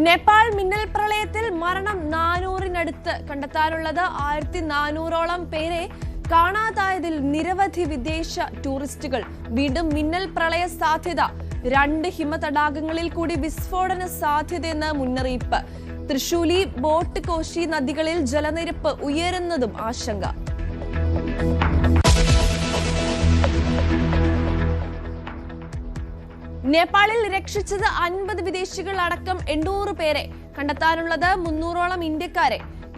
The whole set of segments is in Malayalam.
നേപ്പാൾ മിന്നൽ പ്രളയത്തിൽ മരണം 400-നടുത്ത് കണ്ടെത്താനുള്ളത് 1400ഓളം പേരെ കാണാതായതിൽ നിരവധി വിദേശ ടൂറിസ്റ്റുകൾ. വീണ്ടും മിന്നൽ പ്രളയ സാധ്യത. 2 ഹിമതടാകങ്ങളിൽ കൂടി വിസ്ഫോടന സാധ്യതയെന്ന് മുന്നറിയിപ്പ്. തൃശൂലി, ബോട്ട്, കോശി നദികളിൽ ജലനിരപ്പ് ഉയരുന്നതും ആശങ്ക. നേപ്പാളിൽ രക്ഷിച്ചത് 50 വിദേശികൾ അടക്കം 800 പേരെ. കണ്ടെത്താനുള്ളത് 300ഓളം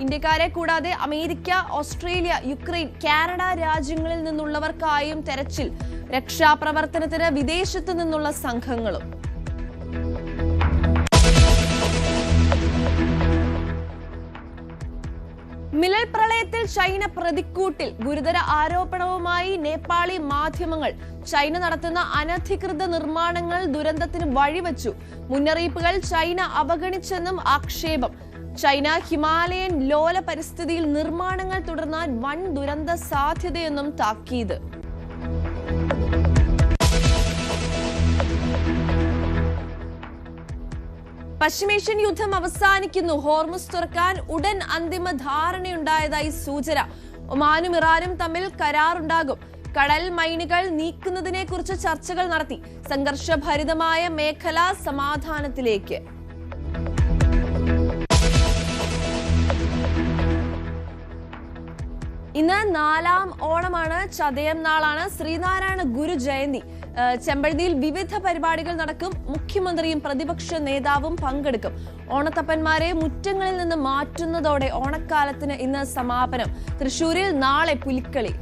ഇന്ത്യക്കാരെ കൂടാതെ അമേരിക്ക, ഓസ്ട്രേലിയ, യുക്രൈൻ, കാനഡ രാജ്യങ്ങളിൽ നിന്നുള്ളവർക്കായും തെരച്ചിൽ. രക്ഷാപ്രവർത്തനത്തിന് വിദേശത്തു നിന്നുള്ള സംഘങ്ങളും. മിന്നൽ പ്രളയത്തിൽ ചൈന പ്രതിക്കൂട്ടിൽ. ഗുരുതര ആരോപണവുമായി നേപ്പാളി മാധ്യമങ്ങൾ. ചൈന നടത്തുന്ന അനധികൃത നിർമ്മാണങ്ങൾ ദുരന്തത്തിന് വഴിവെച്ചു. മുന്നറിയിപ്പുകൾ ചൈന അവഗണിച്ചെന്നും ആക്ഷേപം. ചൈന ഹിമാലയൻ ലോല പരിസ്ഥിതിയിൽ നിർമ്മാണങ്ങൾ തുടർന്നാൽ വൻ ദുരന്ത സാധ്യതയെന്നും താക്കീത്. പശ്ചിമേഷ്യൻ യുദ്ധം അവസാനിക്കുന്നു. ഹോർമുസ് തുറക്കാൻ ഉടൻ അന്തിമ ധാരണയുണ്ടായതായി സൂചന. ഒമാനും ഇറാനും തമ്മിൽ കരാറുണ്ടാകും. കടൽ മൈനുകൾ നീക്കുന്നതിനെ കുറിച്ച് ചർച്ചകൾ നടത്തി. സംഘർഷഭരിതമായ മേഖല സമാധാനത്തിലേക്ക്. ഇന്ന് 4ാം ഓണമാണ്. ചതയം നാളാണ്. ശ്രീനാരായണ ഗുരു ജയന്തി. ചെമ്പഴന്തിയിൽ വിവിധ പരിപാടികൾ നടക്കും. മുഖ്യമന്ത്രിയും പ്രതിപക്ഷ നേതാവും പങ്കെടുക്കും. ഓണത്തപ്പന്മാരെ മുറ്റങ്ങളിൽ നിന്ന് മാറ്റുന്നതോടെ ഓണക്കാലത്തിന് ഇന്ന് സമാപനം. തൃശൂരിൽ നാളെ പുലിക്കളി.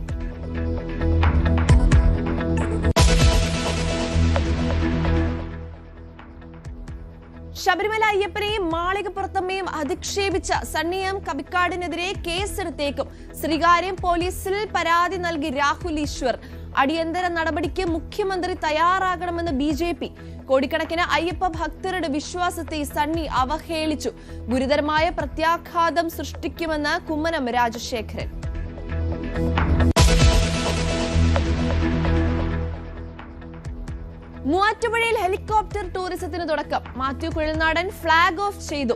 ശബരിമല അയ്യപ്പനെയും മാളികപ്പുറത്തമ്മയും അധിക്ഷേപിച്ച സണ്ണിയം കബിക്കാടിനെതിരെ കേസെടുത്തേക്കും. ശ്രീകാര്യം പോലീസിൽ പരാതി നൽകി രാഹുൽ ഈശ്വർ. അടിയന്തര നടപടിക്ക് മുഖ്യമന്ത്രി തയ്യാറാകണമെന്ന് BJP. കോടിക്കണക്കിന് അയ്യപ്പ ഭക്തരുടെ വിശ്വാസത്തെ സണ്ണി അവഹേളിച്ചു. ഗുരുതരമായ പ്രത്യാഘാതം സൃഷ്ടിക്കുമെന്ന് കുമ്മനം രാജശേഖരൻ. മൂവാറ്റുപുഴയിൽ ഹെലികോപ്റ്റർ ടൂറിസത്തിന് തുടക്കം. മാത്യു കുഴൽനാടൻ ഫ്ളാഗ് ഓഫ് ചെയ്തു.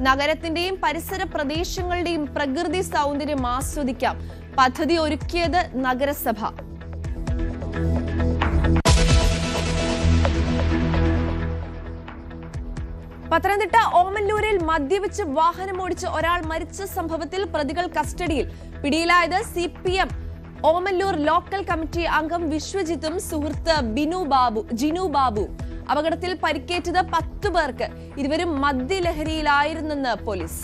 നഗരത്തിന്റെയും പരിസര പ്രദേശങ്ങളുടെയും പ്രകൃതി സൗന്ദര്യം ആസ്വദിക്കാം. പദ്ധതി ഒരുക്കിയത് നഗരസഭ. പത്തനംതിട്ട ഓമല്ലൂരിൽ മദ്യപിച്ച് വാഹനമോടിച്ച് ഒരാൾ മരിച്ച സംഭവത്തിൽ പ്രതികൾ കസ്റ്റഡിയിൽ. പിടിയിലായത് CPM ഓമല്ലൂർ ലോക്കൽ കമ്മിറ്റി അംഗം വിശ്വജിത്തും സുഹൃത്ത് ജിനു ബാബു. അപകടത്തിൽ പരിക്കേറ്റത് 10 പേർക്ക്. ഇരുവരും മദ്യലഹരിയിലായിരുന്നെന്ന് പോലീസ്.